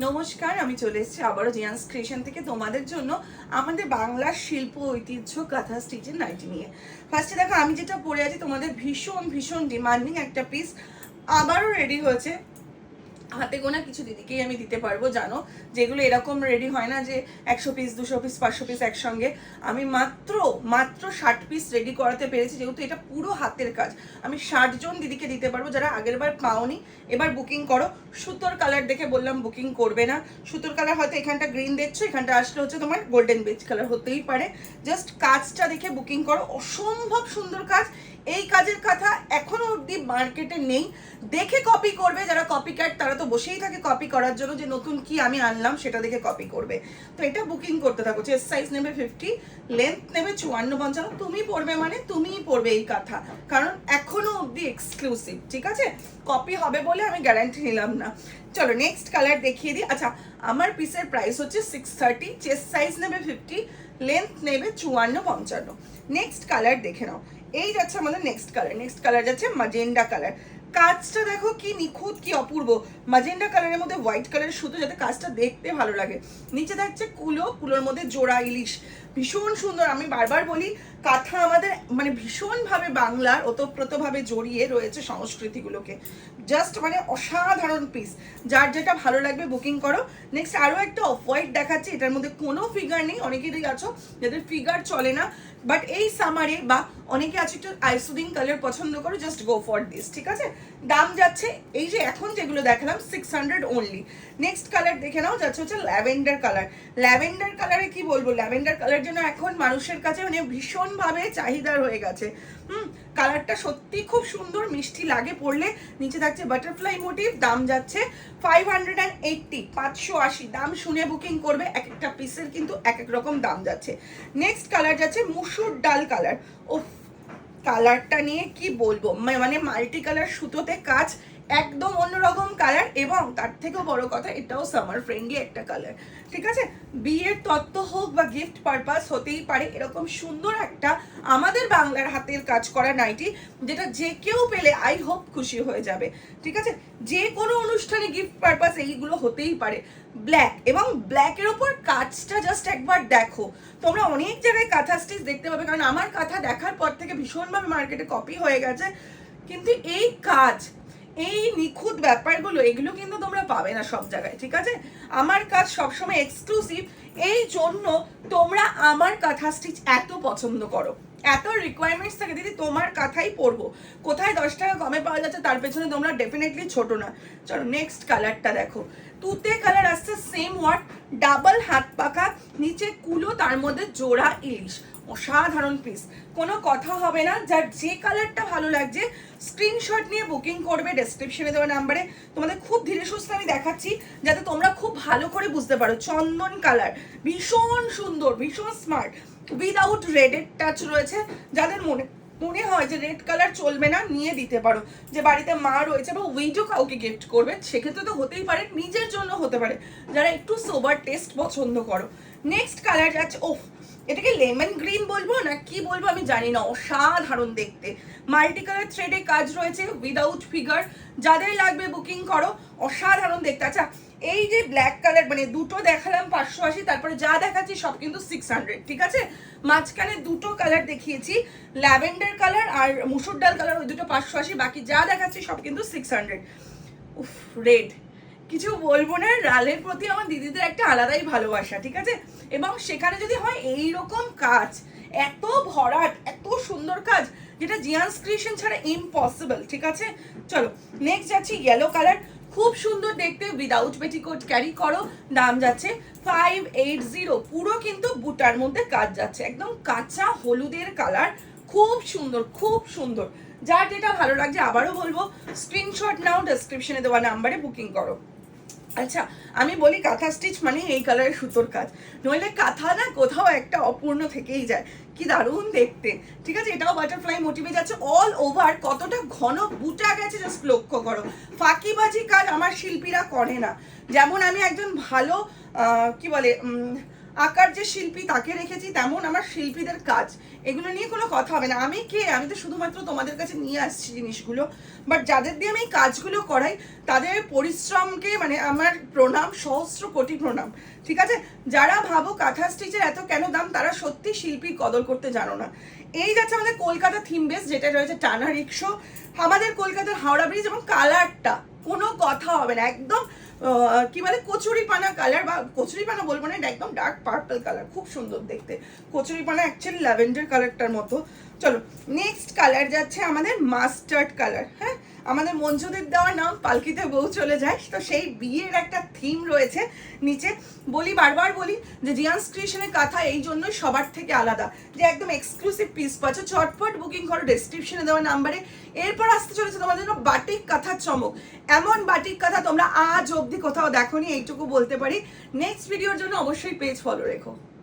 নমস্কার, আমি চলে এসেছি আবারও জিয়ান্স ক্রিয়েশন থেকে তোমাদের জন্য আমাদের বাংলার শিল্প ঐতিহ্য কাঁথা স্টিচের নাইটি নিয়ে। ফার্স্টে দেখো আমি যেটা পরে আছি তোমাদের ভীষণ ভীষণ ডিমান্ডিং একটা পিস, আবারও রেডি হয়েছে। হাতে গোনা কিছু দিদিকেই আমি দিতে পারবো, জানো যেগুলো এরকম রেডি হয় না যে 100 পিস 200 পিস 500 পিস একসঙ্গে। আমি মাত্র 60 পিস রেডি করাতে পেরেছি, যেহেতু এটা পুরো হাতের কাজ। আমি 60 জন দিদিকে দিতে পারবো যারা আগের বার পাওনি, এবার বুকিং করো। সুতোর কালার দেখে বললাম বুকিং করবে না, সুতোর কালার হয়তো এখানটা গ্রিন দেখছো, এখানটা আসলে হচ্ছে তোমার গোল্ডেন বেজ কালার হতেই পারে। জাস্ট কাজটা দেখে বুকিং করো, অসম্ভব সুন্দর কাজ। এই কাজের কথা এখনো অবধি মার্কেটে নেই, দেখে কপি করবে যারা কপি ক্যাট, তারা তো বসেই থাকে কপি করার জন্য যে নতুন কি আমি আনলাম সেটা দেখে কপি করবে। তো এটা বুকিং করতে থাকো। চেস্ট সাইজ নেবে 50, লেন্থ নেবে 54-55। তুমি পড়বে মানে তুমিই পড়বে এই কথা, কারণ এখনো অবধি এক্সক্লুসিভ, ঠিক আছে? কপি হবে বলে আমি গ্যারান্টি নিলাম না। চলো নেক্সট কালার দেখিয়ে দিই। আচ্ছা, আমার পিসের প্রাইস হচ্ছে 630, চেস্ট সাইজ নেবে 50, লেন্থ নেবে 54-55। নেক্সট কালার দেখে নাও, এই যাচ্ছে আমাদের নেক্সট কালার যাচ্ছে ম্যাজেন্ডা কালার। কাজটা দেখো কি নিখুঁত, কি অপূর্ব। ম্যাজেন্ডা কালারের মধ্যে হোয়াইট কালারের সুতো, যাতে কাজটা দেখতে ভালো লাগে। নিচে থাকছে কুলোর মধ্যে জোড়া ইলিশ, ভীষণ সুন্দর। আমি বারবার বলি, কাঁথা আমাদের মানে ভীষণভাবে বাংলার ওতপ্রোতভাবে জড়িয়ে রয়েছে সংস্কৃতিগুলোকে। জাস্ট মানে অসাধারণ পিস, যার যেটা ভালো লাগবে বুকিং করো। নেক্সট আরও একটা অফ হোয়াইট দেখাচ্ছি, এটার মধ্যে কোনো ফিগার নেই। অনেকেই আছো যাদের ফিগার চলে না, বাট এই সামারে বা অনেকে আছে একটু আইসুদিং কালার পছন্দ করো, জাস্ট গো ফর দিস, ঠিক আছে? দাম যাচ্ছে এই যে এখন যেগুলো দেখালাম 600 অনলি। নেক্সট কালার দেখে নাও, যাচ্ছে হচ্ছে ল্যাভেন্ডার কালার। ল্যাভেন্ডার কালারে কি বলবো, ল্যাভেন্ডার কালার জন্য এখন মানুষের কাছে মানে ভীষণভাবে চাহিদার হয়ে গেছে। কালারটা সত্যি খুব সুন্দর, মিষ্টি লাগে পরলে। নিচে থাকছে বাটারফ্লাই মোটিভ, দাম যাচ্ছে 580, 580। দাম শুনে বুকিং করবে, এক একটা পিসের কিন্তু এক এক রকম দাম যাচ্ছে। নেক্সট কালার যাচ্ছে মুসুর ডাল কালার। ও কালারটা নিয়ে কি বলবো, মানে মাল্টি কালার সুতোতে কাজ, একদম অন্যরকম কালার। এবং তার থেকেও বড় কথা, এটাও সামার ফ্রেন্ডলি একটা কালার, ঠিক আছে? বিয়ের তত্ত্ব হোক বা গিফট পারপাস হতেই পারে এরকম সুন্দর একটা আমাদের বাংলার হাতের কাজ করা নাইটি, যেটা যে কেউ পেলে আই হোপ খুশি হয়ে যাবে, ঠিক আছে? যে কোনো অনুষ্ঠানে গিফট পারপাস এইগুলো হতেই পারে। ব্ল্যাক, এবং ব্ল্যাকের ওপর কাজটা জাস্ট একবার দেখো। তোমরা অনেক জায়গায় কাঁথা স্টিচ দেখতে পাবে, কারণ আমার কাঁথা দেখার পর থেকে ভীষণভাবে মার্কেটে কপি হয়ে গেছে, কিন্তু এই কাজ, এই নিখুঁত ব্যাপারগুলো, এগুলো কিন্তু তোমরা পাবে না সব জায়গায়, ঠিক আছে? আমার কাজ সবসময় এক্সক্লুসিভ, এই জন্য তোমরা আমার কাঁথা স্টিচ এত পছন্দ করো, এত রিকোয়ারমেন্টস থাকে দিদি তোমার কাঁথাই পরবো। কোথায় 10 টাকা কমে পাওয়া যাচ্ছে তার পেছনে তোমরা ডেফিনেটলি ছোট না। চলো নেক্সট কালারটা দেখো, তুতে কালার আসছে, সেম ওয়াট, ডাবল হাত পাকা, নিচে কুলো, তার মধ্যে জোড়া ইলিশ। অসাধারণ পিস, কোনো কথা হবে না। যার যে কালারটা ভালো লাগছে স্ক্রিনশট নিয়ে বুকিং করবে ডেসক্রিপশনে দেওয়া নাম্বারে। তোমাদের খুব ধীরে সুস্থে আমি দেখাচ্ছি যাতে তোমরা খুব ভালো করে বুঝতে পারো। চন্দন কালার, ভীষণ সুন্দর, ভীষণ স্মার্ট, উইদাউট রেডের টাচ রয়েছে। যাদের মনে হয় যে রেড কালার চলবে না, নিয়ে দিতে পারো। যে বাড়িতে মা রয়েছে বা উইডো কাউকে গিফট করবে, সেক্ষেত্রে তো হতেই পারে, নিজের জন্য হতে পারে, যারা একটু সোবার টেস্ট পছন্দ করো। নেক্সট কালার যাচ্ছে, ওহ এটাকে লেমন গ্রিন বলবো না কি বলবো আমি জানি না, অসাধারণ দেখতে। মাল্টি কালার থ্রেডে কাজ রয়েছে, উইদাউট ফিগার। যাদের লাগবে বুকিং করো, অসাধারণ দেখতে। আচ্ছা, এই যে ব্ল্যাক কালার, মানে দুটো দেখালাম 580, তারপরে যা দেখাচ্ছি সব কিন্তু 600, ঠিক আছে? মাঝখানে দুটো কালার দেখিয়েছি, ল্যাভেন্ডার কালার আর মুসুর ডাল কালার, ওই দুটো 580, বাকি যা দেখাচ্ছি সব কিন্তু 600। উফ, রেড, কিছু বলবো না, লালের প্রতি আমার দিদিদের একটা আলাদাই ভালোবাসা, ঠিক আছে? এবং সেখানে যদি হয় এই রকম কাজ, এত ভরাট, এত সুন্দর কাজ, যেটা জিয়ান্স ক্রিয়েশন ছাড়া ইম্পসিবল, ঠিক আছে? চলো নেক্সট যাচ্ছি ইয়েলো কালার, খুব সুন্দর দেখতে, উইদাউট পেটিকোট ক্যারি করো। দাম যাচ্ছে 580, পুরো কিন্তু বুটার মধ্যে কাজ যাচ্ছে, একদম কাঁচা হলুদের কালার, খুব সুন্দর, খুব সুন্দর। যার যেটা ভালো লাগছে আবারও বলবো, স্ক্রিনশট নাও, ডেসক্রিপশনে দেওয়া নাম্বারে বুকিং করো। আচ্ছা, আমি বলি কাঁথা স্টিচ মানে এই কালারের সুতোর কাজ, নইলে কাঁথা না কোথাও একটা অপূর্ণ থেকেই যায়। কি দারুণ দেখতে, ঠিক আছে? এটাও বাটারফ্লাই মোটিভে যাচ্ছে, অল ওভার কতটা ঘন বুটা গেছে জাস্ট লক্ষ্য করো। ফাঁকিবাজি কাজ আমার শিল্পীরা করে না। যেমন আমি একজন ভালো কি বলে আঁকার যে শিল্পী তাকে রেখেছি, তেমন আমার শিল্পীদের কাজ, এগুলো নিয়ে কোনো কথা হবে না। আমি কে, আমি তো শুধুমাত্র তোমাদের কাছে নিয়ে আসছি জিনিসগুলো, বাট যাদের দিয়ে আমি এই কাজগুলো করাই তাদের পরিশ্রমকে মানে আমার প্রণাম, সহস্র কোটি প্রণাম, ঠিক আছে? যারা ভাবো কাঁথা স্টিচের এত কেন দাম, তারা সত্যি শিল্পীর কদর করতে জানো না। এই যাচ্ছে আমাদের কলকাতা থিম বেস, যেটা রয়েছে টানা রিক্সো, আমাদের কলকাতার হাওড়া ব্রিজ, এবং কালারটা কোনো কথা হবে না, একদম কি বলে কচুরিপানা কালার, বা কচুরিপানা বলবো না, এটা একদম ডার্ক পার্পল কালার, খুব সুন্দর দেখতে। কচুরিপানা অ্যাকচুয়ালি ল্যাভেন্ডার কালারটার মতো। চলো নেক্সট কালার যাচ্ছে আমাদের মাস্টার্ড কালার। হ্যাঁ, আমাদের মঞ্জুদের দেওয়া নাম পালকিতে বউ চলে যায়, তো সেই বিয়ের একটা থিম রয়েছে নিচে। বলি, বারবার বলি যে জিয়ান্স ক্রিয়েশনের কাঁথা এই জন্যই সবার থেকে আলাদা, যে একদম এক্সক্লুসিভ পিস পাচ্ছ, চটপট বুকিং করো ডেসক্রিপশনে দেওয়া নাম্বারে। এরপর আসতে চলেছে তোমাদের জন্য বাটিক কাঁথার চমক। এমন বাটিক কাঁথা তোমরা আজ অবধি কোথাও দেখোনি, এইটুকু বলতে পারি। নেক্সট ভিডিওর জন্য অবশ্যই পেজ ফলো রেখো।